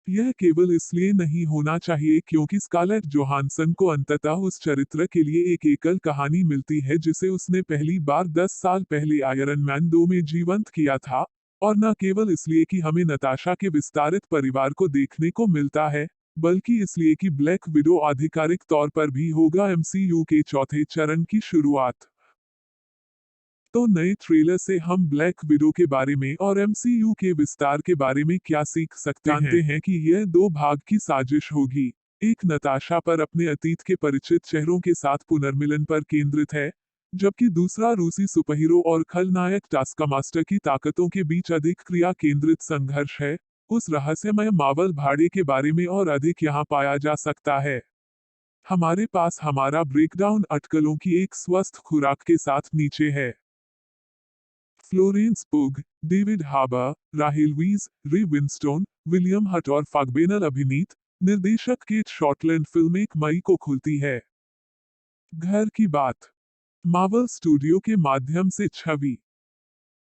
यह केवल इसलिए नहीं होना चाहिए क्योंकि स्कारलेट जोहानसन को अंततः उस चरित्र के लिए एक एकल कहानी मिलती है जिसे उसने पहली बार 10 साल पहले आयरन मैन 2 में जीवंत किया था, और न केवल इसलिए कि हमें नताशा के विस्तारित परिवार को देखने को मिलता है, बल्कि इसलिए कि ब्लैक विडो आधिकारिक तौर पर भी होगा एमसीयू के चौथे चरण की शुरुआत। तो नए ट्रेलर से हम ब्लैक विडो के बारे में और एमसीयू के विस्तार के बारे में क्या सीख सकते हैं? जानते हैं कि यह 2 भाग की साजिश होगी। एक नताशा पर अपने अतीत के परिचित चेहरों के साथ पुनर्मिलन पर केंद्रित है, जबकि दूसरा रूसी सुपरहीरो और खलनायक टास्कमास्टर की ताकतों के बीच अधिक क्रिया केंद्रित संघर्ष है। उस रहस्यमय मावल भाड़े के बारे में और अधिक यहाँ पाया जा सकता है। हमारे पास हमारा ब्रेकडाउन अटकलों की एक स्वस्थ खुराक के साथ नीचे है। फ्लोरेंस पुग, डेविड हाबर, राहेल वीज, रे विंस्टोन, विलियम हट और फागबेनल अभिनीत निर्देशक केट शॉर्टलैंड फिल्म 1 मई को खुलती है। घर की बात, मार्वल स्टूडियो के माध्यम से छवि।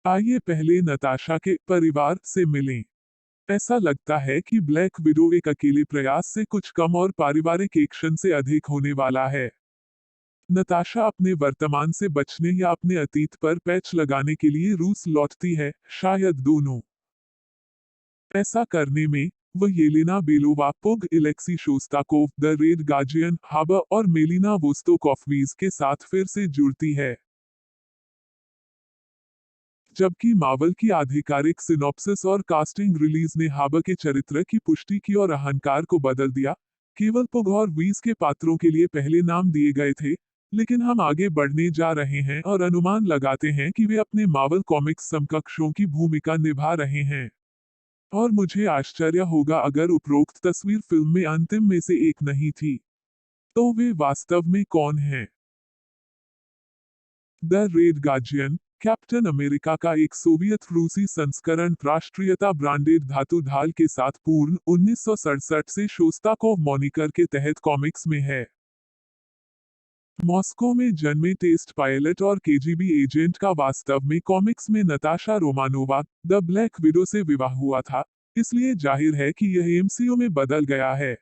आइए पहले नताशा के परिवार से मिलें। ऐसा लगता है कि ब्लैक विडो एक अकेले प्रयास से कुछ कम और पारिवारिक एक्शन से अधिक होने वाला है। नताशा अपने वर्तमान से बचने या अपने अतीत पर पैच लगाने के लिए रूस लौटती है, शायद दोनों। ऐसा करने में वह Yelena Belova, Pugh, Alexei Shostakov, the Red Guardian, Harbour और मेलिना वोस्तोकोव्स्की के साथ फिर से जुड़ती है। जबकि मार्वल की आधिकारिक सिनॉप्सिस और कास्टिंग रिलीज ने हाबर के चरित्र की पुष्टि की और अहंकार को बदल दिया। केवल पुग और वीज के पात्रों के लिए पहले नाम दिए गए थे, लेकिन हम आगे बढ़ने जा रहे हैं और अनुमान लगाते हैं कि वे अपने मार्वल कॉमिक्स समकक्षों की भूमिका निभा रहे हैं। और मुझे आश्चर्य होगा अगर उपरोक्त तस्वीर फिल्म में अंतिम में से एक नहीं थी। तो वे वास्तव में कौन हैं? The Red guardian, captain America का एक सोवियत रूसी संस्करण राष्ट्रीयता ब्रांडेड धातु ढाल के साथ पूर्ण 1967 से शोस्ताकोव मॉनिकर के तहत कॉमिक्स में है। मॉस्को में जन्मे टेस्ट पायलट और केजीबी एजेंट का वास्तव में कॉमिक्स में Natasha Romanova, the black window से विवाह हुआ था, इसलिए जाहिर है कि यह एमसीयू में बदल गया है।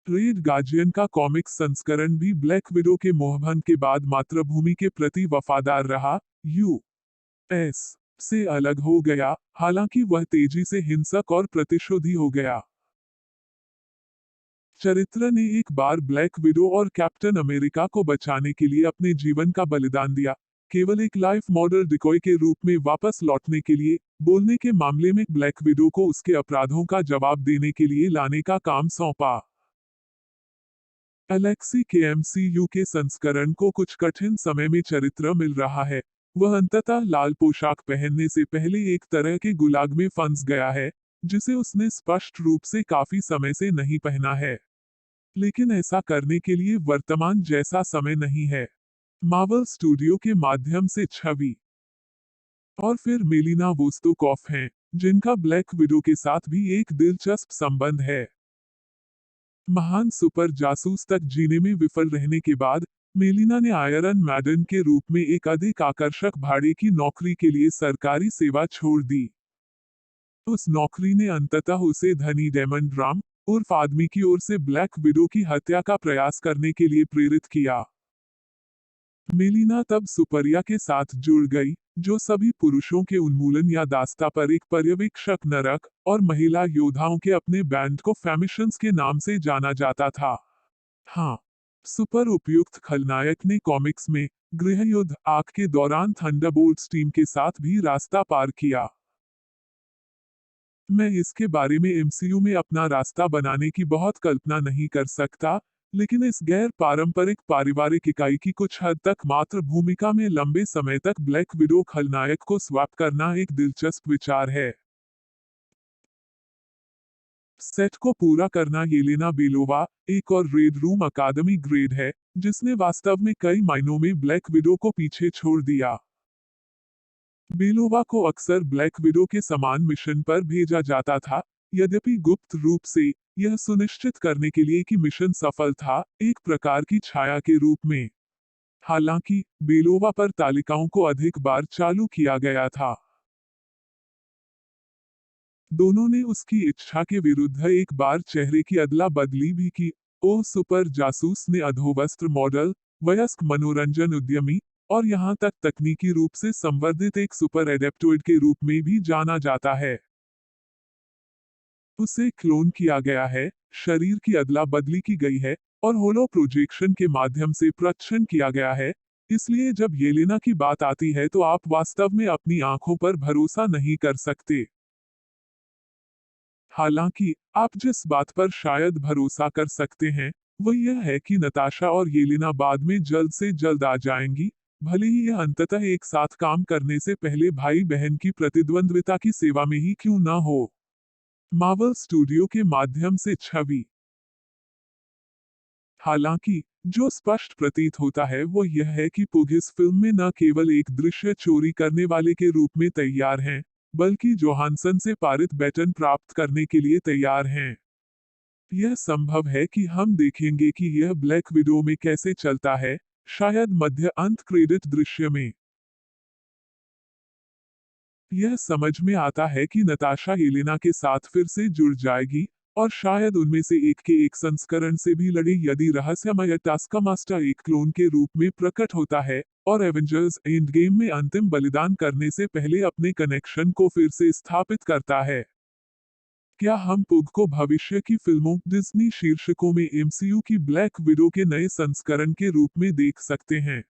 रेड गार्जियन का कॉमिक्स संस्करण भी ब्लैक विडो के मोहभंग के बाद मातृभूमि के प्रति वफादार रहा, यूएस से अलग हो गया, हालांकि वह तेजी से हिंसक और प्रतिशोधी हो गया। चरित्र ने एक बार ब्लैक विडो और कैप्टन अमेरिका को बचाने के लिए अपने जीवन का बलिदान दिया, केवल एक लाइफ मॉडल डिकॉय के रूप में वापस लौटने के लिए। बोलने के मामले में ब्लैक विडो को उसके अपराधों का जवाब देने के लिए लाने का काम सौंपा। एलेक्सी के एमसीयू के संस्करण को कुछ कठिन समय में चरित्र मिल रहा है। वह अंततः लाल पोशाक पहनने से पहले एक तरह के गुलाग में फंस गया है, जिसे उसने स्पष्ट रूप से काफी समय से नहीं पहना है। लेकिन ऐसा करने के लिए वर्तमान जैसा समय नहीं है। मार्वल स्टूडियो के माध्यम से छवि। और फिर मेलिना वोस्तोकोव हैं, जिनका ब्लैक विडो के साथ भी एक दिलचस्प संबंध है। महान सुपर जासूस तक जीने में विफल रहने के बाद मेलिना ने आयरन मैडन के रूप में एक अधिक आकर्षक भाड़े की नौकरी के लिए सरकारी सेवा छोड़ दी। उस नौकरी ने अंततः उसे धनी डेमन ड्राम उर्फ आदमी की ओर से ब्लैक विडो की हत्या का प्रयास करने के लिए प्रेरित किया। मेलिना तब सुपरिया के साथ जुड़ गई, जो सभी पुरुषों के उन्मूलन या दास्ता पर एक पर्यवेक्षक नरक और महिला योद्धाओं के अपने बैंड को फेमिशंस के नाम से जाना जाता था। हाँ, सुपर उपयुक्त खलनायक ने कॉमिक्स में गृहयुद्ध आग के दौरान थंडरबोल्ट्स टीम के साथ भी रास्ता पार किया। मैं इसके बारे में एमसीयू में अपना रास्ता बनाने की बहुत कल्पना नहीं कर सकता, लेकिन इस गैर पारंपरिक पारिवारिक इकाई की कुछ हद तक मात्र भूमिका में लंबे समय तक ब्लैक विडो खलनायक को स्वैप करना एक दिलचस्प विचार है। सेट को पूरा करना येलेना बेलोवा, एक और रेड रूम अकादमी ग्रेड है, जिसने वास्तव में कई मायनों में ब्लैक विडो को पीछे छोड़ दिया। बेलोवा को अक्सर ब्लैक विडो के समान मिशन पर भेजा जाता था, यद्यपि गुप्त रूप से, यह सुनिश्चित करने के लिए कि मिशन सफल था, एक प्रकार की छाया के रूप में। हालांकि, बेलोवा पर तालिकाओं को अधिक बार चालू किया गया था। दोनों ने उसकी इच्छा के विरुद्ध एक बार चेहरे की अदला बदली भी की। ओह सुपर जासूस ने अधोवस्त्र मॉडल, वयस्क मनोरंजन उद्यमी और यहाँ तक तकनीकी रूप से संवर्धित एक सुपर एडेप्टोइड के रूप में भी जाना जाता है। उसे क्लोन किया गया है, शरीर की अदला बदली की गई है और होलो प्रोजेक्शन के माध्यम से प्रच्छन्न किया गया है। इसलिए जब येलेना की बात आती है तो आप वास्तव में अपनी आंखों पर भरोसा नहीं कर सकते। हालांकि आप जिस बात पर शायद भरोसा कर सकते हैं वह यह है कि नताशा और येलेना बाद में जल्द से जल्द आ जाएंगी, भले ही यह अंततः एक साथ काम करने से पहले भाई बहन की प्रतिद्वंद्विता की सेवा में ही क्यों न हो। मार्वल स्टूडियो के माध्यम से छवि। हालांकि जो स्पष्ट प्रतीत होता है वो यह है कि पुग इस फिल्म में न केवल एक दृश्य चोरी करने वाले के रूप में तैयार हैं, बल्कि जोहानसन से पारित बैटन प्राप्त करने के लिए तैयार हैं। यह संभव है कि हम देखेंगे कि यह ब्लैक विडो में कैसे चलता है, शायद मध्य अंत क्रेडिट दृश्य में। यह समझ में आता है कि नताशा येलेना के साथ फिर से जुड़ जाएगी और शायद उनमें से एक के एक संस्करण से भी लड़े यदि रहस्यमय टास्कमास्टर एक क्लोन के रूप में प्रकट होता है और एवेंजर्स एंड गेम में अंतिम बलिदान करने से पहले अपने कनेक्शन को फिर से स्थापित करता है। क्या हम पुग को भविष्य की फिल्मों डिज्नी शीर्षकों में एमसीयू की ब्लैक विडो के नए संस्करण के रूप में देख सकते हैं?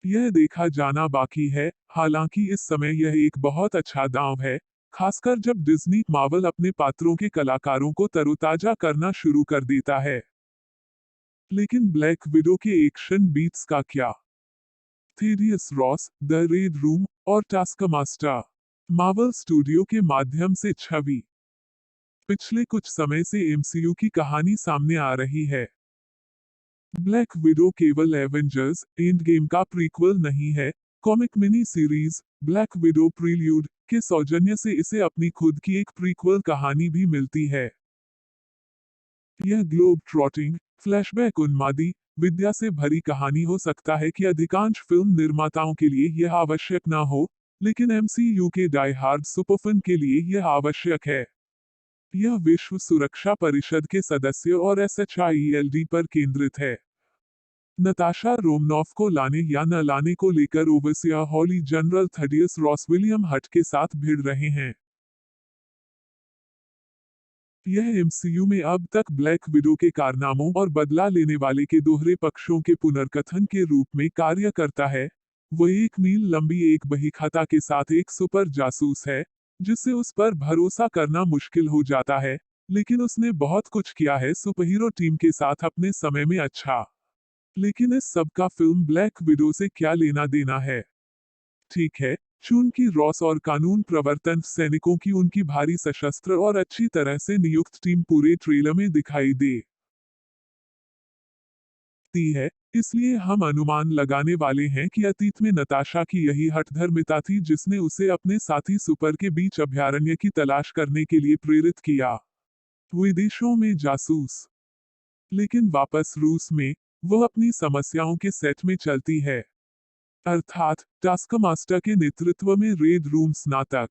यह देखा जाना बाकी है, हालांकि इस समय यह एक बहुत अच्छा दांव है, खासकर जब डिज्नी मार्वल अपने पात्रों के कलाकारों को तरोताजा करना शुरू कर देता है। लेकिन ब्लैक विडो के एक्शन बीट्स का क्या? Thaddeus Ross, the red room और टास्कमास्टर। मार्वल स्टूडियो के माध्यम से छवि। पिछले कुछ समय से एमसीयू की कहानी सामने आ रही है। ब्लैक विडो केवल एवेंजर्स एंड गेम का प्रीक्वल नहीं है, comic mini series black window prelude के सौजन्य से इसे अपनी खुद की एक प्रीक्वल कहानी भी मिलती है। यह ग्लोब ट्रॉटिंग, फ्लैशबैक उन्मादी विद्या से भरी कहानी हो सकता है कि अधिकांश फिल्म निर्माताओं के लिए यह आवश्यक ना हो, लेकिन एमसीयू के डाई हार्ड सुपरफैन के लिए यह आवश्यक है। यह विश्व सुरक्षा परिषद के सदस्यों और एसएचआईएलडी पर केंद्रित है। नताशा रोमनॉफ को लाने या न लाने को लेकर ओवरसियर हॉली जनरल थडियस रॉस विलियम हट के साथ भिड़ रहे हैं। यह एमसीयू में अब तक ब्लैक विडो के कारनामों और बदला लेने वाले के दोहरे पक्षों के पुनर्कथन के रूप में कार्य करता है। वह एक मील लंबी एक बहीखाता के साथ एक सुपर जासूस है, जिससे उस पर भरोसा करना मुश्किल हो जाता है, लेकिन उसने बहुत कुछ किया है सुपरहीरो टीम के साथ अपने समय में। अच्छा, लेकिन इस सब का फिल्म ब्लैक विडो से क्या लेना देना है? ठीक है, चूंकि रॉस और कानून प्रवर्तन सैनिकों की उनकी भारी सशस्त्र और अच्छी तरह से नियुक्त टीम पूरे ट्रेलर में दिखाई देती है, इसलिए हम अनुमान लगाने वाले हैं कि अतीत में नताशा की यही हठधर्मिता थी जिसने उसे अपने साथी सुपर के बीच अभयारण्य की तलाश करने के लिए प्रेरित किया। विदेशों में जासूस। लेकिन वापस रूस में, वह अपनी समस्याओं के सेट में चलती है, अर्थात टास्कमास्टर के नेतृत्व में रेड रूम स्नातक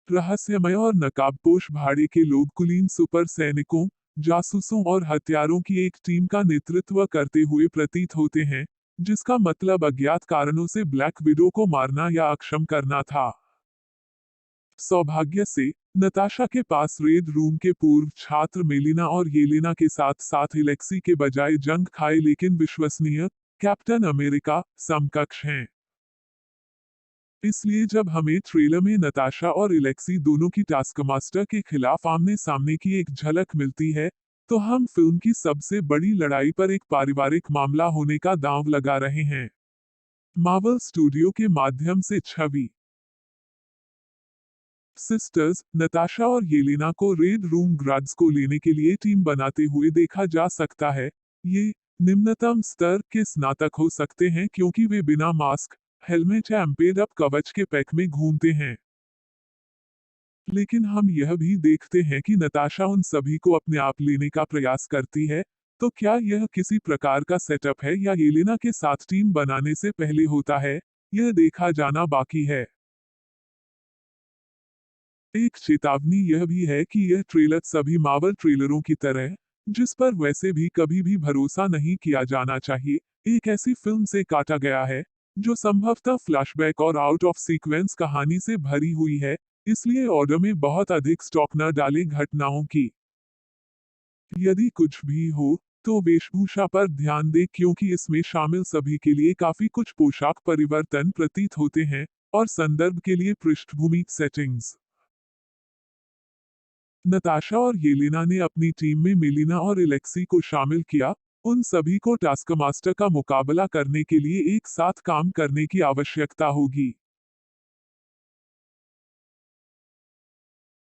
रहस्यमय और नकाबपोश भाड़े के लोग कुलीन सुपर सैनिकों, जासूसों और हत्यारों की एक टीम का नेतृत्व करते हुए प्रतीत होते हैं, जिसका मतलब अज्ञात कारणों से ब्लैक विडो को मारना या अक्षम करना था। सौभाग्य से नताशा के पास रेड रूम के पूर्व छात्र मेलिना और येलेना के साथ साथ इलेक्सी के बजाय जंग खाए लेकिन विश्वसनीय कैप्टन अमेरिका समकक्ष हैं। इसलिए जब हमें ट्रेलर में नताशा और इलेक्सी दोनों की टास्कमास्टर के खिलाफ आमने सामने की एक झलक मिलती है, तो हम फिल्म की सबसे बड़ी लड़ाई पर एक पारिवारिक मामला होने का दांव लगा रहे हैं। मार्वल स्टूडियो के माध्यम से छवि। सिस्टर्स नताशा और येलेना को रेड रूम गार्ड्स को लेने के लिए टीम बनाते हुए देखा जा सकता है। ये निम्नतम स्तर के स्नातक हो सकते हैं क्योंकि वे बिना मास्क, हेलमेट या एम्पेड अप कवच के पैक में घूमते हैं। लेकिन हम यह भी देखते हैं कि नताशा उन सभी को अपने आप लेने का प्रयास करती है, तो क्या यह किसी प्रकार का सेटअप है या येलेना के साथ टीम बनाने से पहले होता है? यह देखा जाना बाकी है। एक चेतावनी यह भी है कि यह ट्रेलर सभी मार्वल ट्रेलरों की तरह, जिस पर वैसे भी कभी भी भरोसा नहीं किया जाना चाहिए, एक ऐसी फिल्म से काटा गया है जो संभवतः फ्लैशबैक और आउट ऑफ सीक्वेंस कहानी से भरी हुई है, इसलिए ऑर्डर में बहुत अधिक स्टॉक न डालें घटनाओं की। यदि कुछ भी हो, तो वेशभूषा पर ध्यान दें क्योंकि इसमें शामिल सभी के लिए काफी कुछ पोशाक परिवर्तन प्रतीत होते हैं, और संदर्भ के लिए पृष्ठभूमि सेटिंग्स। नताशा और येलेना ने अपनी टीम में मेलिना और एलेक्सी को शामिल किया, उन सभी को टास्कमास्टर का मुकाबला करने के लिए एक साथ काम करने की आवश्यकता होगी।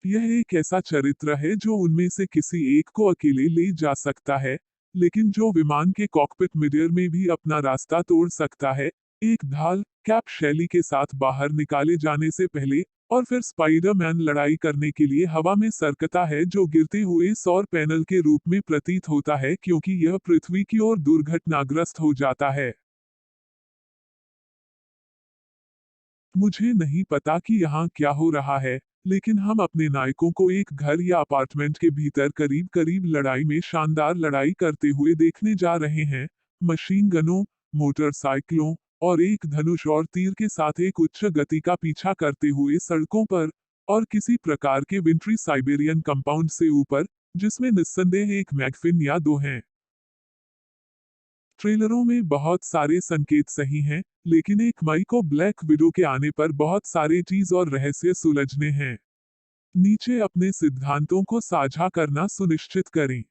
यह एक ऐसा चरित्र है जो उनमें से किसी एक को अकेले ले जा सकता है, लेकिन जो विमान के कॉकपिट मिरर में भी अपना रास्ता तोड़ सकता है, एक ढाल कैप शैली के साथ बाहर निकाले जाने से पहले, और फिर स्पाइडरमैन लड़ाई करने के लिए हवा में सरकता है जो गिरते हुए सौर पैनल के रूप में प्रतीत होता है क्योंकि यह पृथ्वी की ओर दुर्घटनाग्रस्त हो जाता है। मुझे नहीं पता कि यहाँ क्या हो रहा है, लेकिन हम अपने नायकों को एक घर या अपार्टमेंट के भीतर करीब करीब लड़ाई में शानदार लड़ाई करते हुए देखने जा रहे हैं, मशीन गनों, मोटरसाइकिलों, और एक धनुष और तीर के साथ एक उच्च गति का पीछा करते हुए सड़कों पर, और किसी प्रकार के विंट्री साइबेरियन कंपाउंड से ऊपर, जिसमें निस्संदेह एक मैगफिन या दो हैं। ट्रेलरों में बहुत सारे संकेत सही हैं, लेकिन 1 मई को ब्लैक विडो के आने पर बहुत सारे चीज और रहस्य सुलझने हैं। नीचे अपने सिद्धांतों को साझा करना सुनिश्चित करें।